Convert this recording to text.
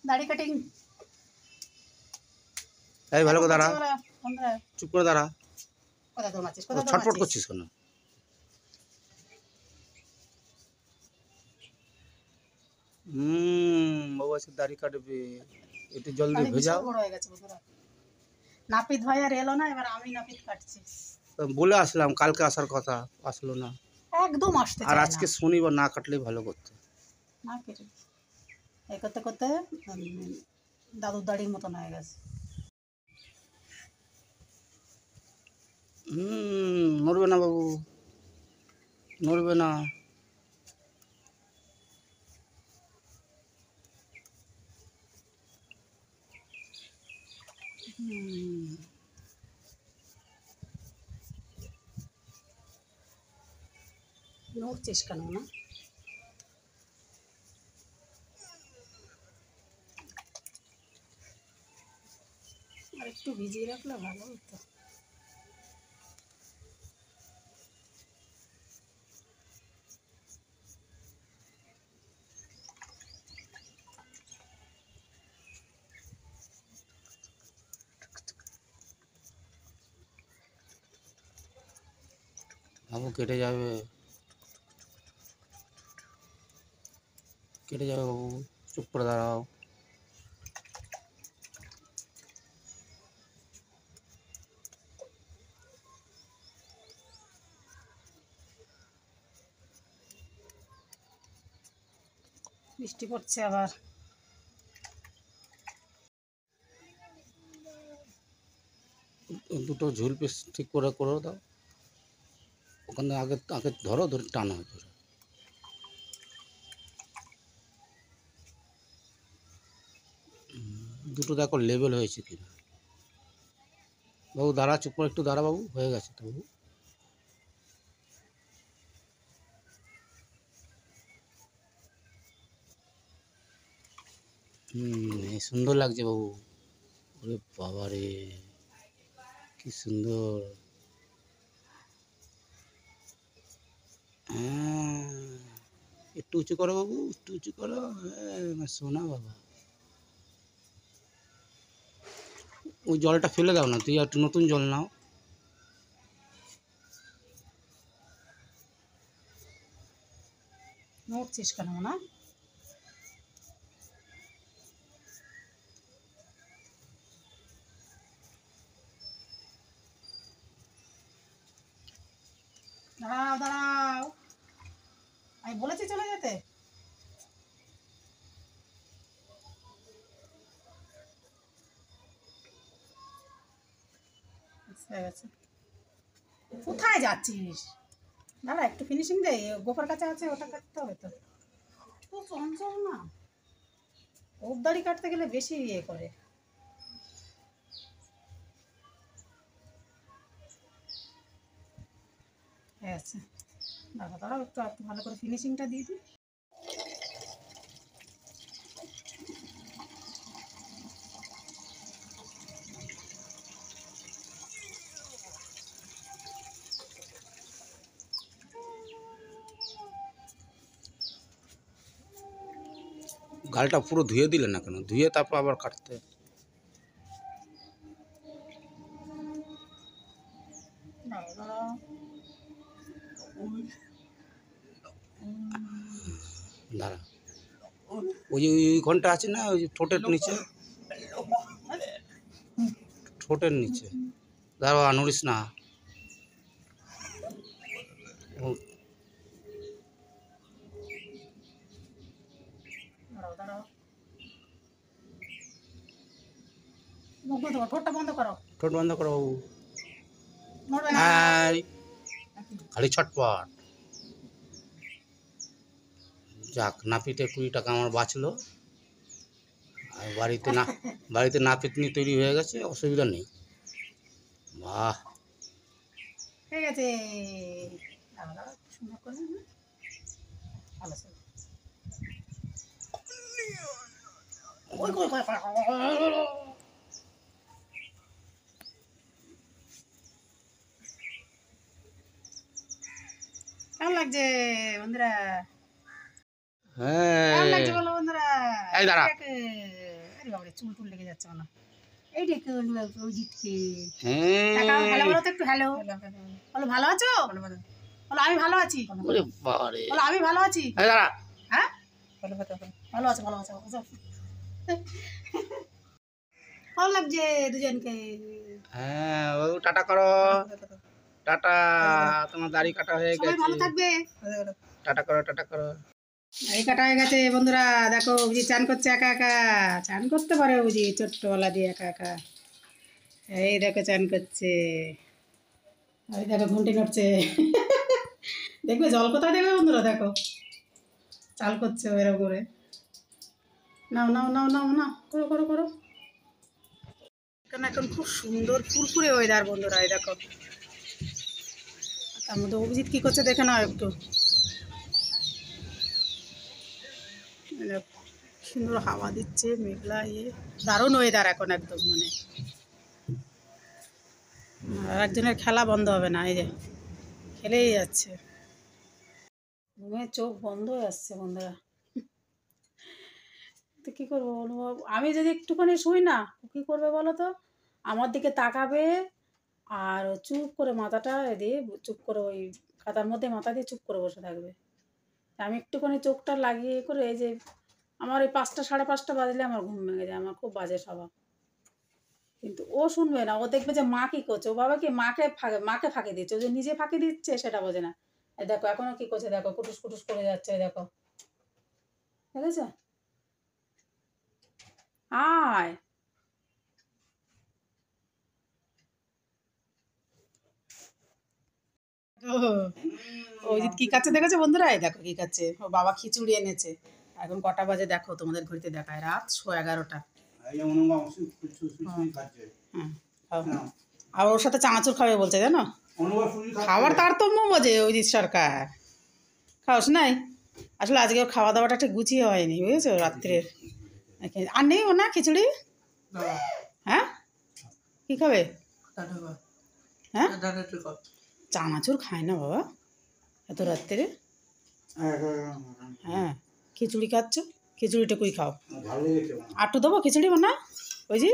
দাড়ি কাটিং এই ভালো করে দাঁড়া, চুপ করে দাঁড়া। কথা দৌড়াচ্ছিস, ছটফট করছিস কেন? বাবু আজকে দাড়ি কাটবে, একটু জল দিয়ে ভেজাও। বড় হয়ে গেছে বন্ধুরা। নাপিত ভাই আর এলো না, এবার আমি নাপিত কাটছি। বলে আসলাম কালকে আসার কথা, আসলো না। একদম আসতে চায় আর না। আজকে শনিবার, না কাটলেই ভালো করতে। না কেটে এই করতে করতে দাদুর দাড়ির মতন হয়ে গেছে। নড়বে না বাবু, নড়বে না। নড়ছিস কেন না? আর একটু ভিজিয়ে রাখলে ভালো হতো। বাবু কেটে যাবে, কেটে যাবে বাবু, চুপ করে দাঁড়াও। বৃষ্টি পড়ছে আবার। দুটো ঝুল পিস ঠিক করে দাও। ওখানে আগে আগে ধরো, ধরে টানো ধরে। দুটো দেখো লেভেল হয়েছে কিনা। বাবু দাঁড়া, চুপ করে একটু দাঁড়া বাবু, হয়ে গেছে তো বাবু। সুন্দর লাগছে বাবু। ওরে বাবা রে, কি সুন্দর। হ্যাঁ, একটু উঁচু করো বাবু, একটু উঁচু করো। হ্যাঁ সোনা বাবা। ওই জলটা ফেলে দাও না, তুই একটু নতুন জল নাও। নড়ছিস কেন না? দাঁড়াও দাঁড়াও, আমি বলেছি চলে যেতে। কোথায় যাচ্ছিস? দাঁড়া একটু ফিনিশিং দে, গোপার কাছে আছে, ওটা কাটতে হবে তো। তো চঞ্চল না, ওর দাড়ি কাটতে গেলে বেশি ইয়ে করে। আচ্ছা দাঁড়া দাঁড়াও, একটু ভালো করে ফিনিশিংটা দিয়ে দিই। গালটা পুরো ধুয়ে দিলে না কেন? ধুয়ে তারপর আবার কাটতে। দাঁড়া, ওই যে ওই ঘন্টা আছে না, ওই যে ঠোঁটের নিচে, ঠোঁটের নিচে দাঁড়া, নড়িস না। ঠোঁটটা বন্ধ করো, ঠোঁট বন্ধ করো বাবু। নড়বে না। খালি ছটপট। যাক, নাপিতে 20 টাকা আমার বাঁচলো। আর বাড়িতে নাপিতনি তৈরি হয়ে গেছে, অসুবিধা নেই। বাহ, ঠিক আছে, সুন্দর করে ভালো ছিল। কেমন লাগছে বন্ধুরা? হ্যাঁ কেমন লাগছে বলো বন্ধুরা? এই দাঁড়া। চুল টুল লেগে যাচ্ছে না। এই দেখো অজিতকে। হ্যাঁ হ্যালো বলো তো একটু, হ্যালো বলো, ভালো আছো? বলো আমি ভালো আছি। ওরে বাবারে বলো আমি ভালো আছি। এই দাঁড়া হ্যাঁ ভালো আছে, ভালো আছে। ভালো লাগছে দুজনকে। হ্যাঁ ও টাটা করো টাটা তোমার দাড়ি কাটা হয়ে সবাই গেছে ভালো থাকবে। টাটা করো টাটা করো দাড়ি কাটা হয়ে গেছে বন্ধুরা। দেখো বুঝি চান করছে একা একা। চান করতে পারে বুঝি ছোট্টবেলা দিয়ে একা একা। এই দেখো চান করছে। ওই দেখো ঘুমটি নড়ছে। দেখবে জল কোথায় দেখবে বন্ধুরা, দেখো চাল করছে এরকম করে। নাও নাও নাও নাও না, করো করো করো। এখানে এখন খুব সুন্দর ফুরফুরে ওয়েদার বন্ধুরা, এই দেখো। তার মধ্যে অভিজিৎ কি করছে দেখে নাও একটু। এই দেখো, সুন্দর হাওয়া দিচ্ছে, মেঘলা দারুণ ওয়েদার এখন একদম, মানে আর একজনের খেলা বন্ধ হবে না, এই যে খেলেই যাচ্ছে। ঘুমের চোখ বন্ধ হয়ে আসছে বন্ধুরা। তো কী করবো অনুভব, আমি যদি একটুখানি শুই না, কী করবে বলো তো, আমার দিকে তাকাবে আর চুপ করে মাথাটা দিয়ে চুপ করে ওই খাতার মধ্যে মাথা দিয়ে চুপ করে বসে থাকবে। আমি একটুখানি চোখটা লাগিয়ে করে এই যে আমার ওই 5টা 5:30 বাজলে আমার ঘুম ভেঙে যায়, আমার খুব বাজে স্বভাব। কিন্তু ও শুনবে না, ও দেখবে যে মা কী করছে, ও বাবা কি মাকে ফাঁকি দিচ্ছে, ও যে নিজে ফাঁকি দিচ্ছে সেটা বোঝে না। এই দেখো এখনও কী করছে, দেখো কুটুস কুটুস করে যাচ্ছে, দেখো দেখেছ। আয় ওই যে কি খাচ্ছে দেখেছো বন্ধুরা, এই দেখো কি খাচ্ছে, ও বাবা খিচুড়ি এনেছে। এখন কটা বাজে দেখো, তোমাদের ঘড়িতে দেখায় রাত 11:30। হ্যাঁ আর ওর সাথে চানাচুর খাবে বলছে, জানো। খাবার তারতম্য বোঝে অজিত সরকার। খাওস নাই আসলে, আজকে ওর খাওয়া দাওয়াটা ঠিক গুছিয়ে হয়নি বুঝেছো রাত্রের। আর নেই ও না খিচুড়ি। হ্যাঁ কী খাবে? হ্যাঁ চানাচুর খায় না বাবা এত রাত্রে। হ্যাঁ খিচুড়ি খাচ্ছ, খিচুড়িটা কুই খাও। আটু দেবো খিচুড়ি বানা ওই যে